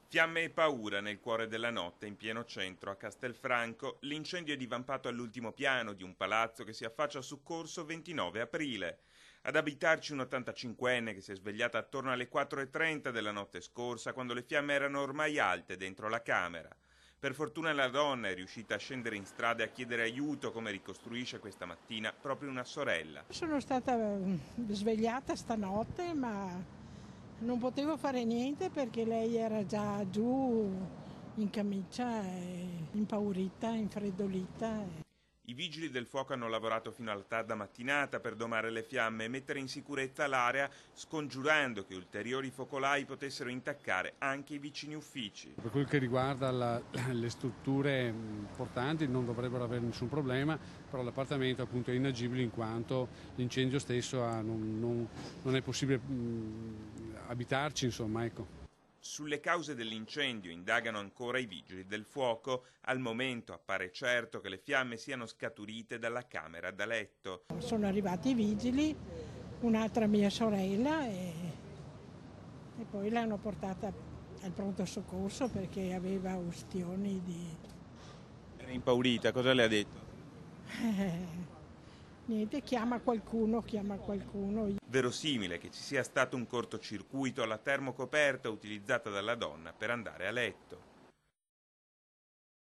Fiamme e paura nel cuore della notte in pieno centro a Castelfranco. L'incendio è divampato all'ultimo piano di un palazzo che si affaccia su Corso 29 aprile. Ad abitarci un 85enne che si è svegliata attorno alle 4:30 della notte scorsa, quando le fiamme erano ormai alte dentro la camera. Per fortuna la donna è riuscita a scendere in strada e a chiedere aiuto, come ricostruisce questa mattina proprio una sorella. Sono stata svegliata stanotte, ma non potevo fare niente perché lei era già giù in camicia, impaurita, infreddolita. I vigili del fuoco hanno lavorato fino alla tarda mattinata per domare le fiamme e mettere in sicurezza l'area, scongiurando che ulteriori focolai potessero intaccare anche i vicini uffici. Per quel che riguarda le strutture portanti non dovrebbero avere nessun problema, però l'appartamento appunto è inagibile in quanto l'incendio stesso non è possibile abitarci, insomma, ecco. Sulle cause dell'incendio indagano ancora i vigili del fuoco. Al momento appare certo che le fiamme siano scaturite dalla camera da letto. Sono arrivati i vigili, un'altra mia sorella e poi l'hanno portata al pronto soccorso perché aveva ustioni di... Era impaurita, cosa le ha detto? Niente, chiama qualcuno. Verosimile che ci sia stato un cortocircuito alla termocoperta utilizzata dalla donna per andare a letto.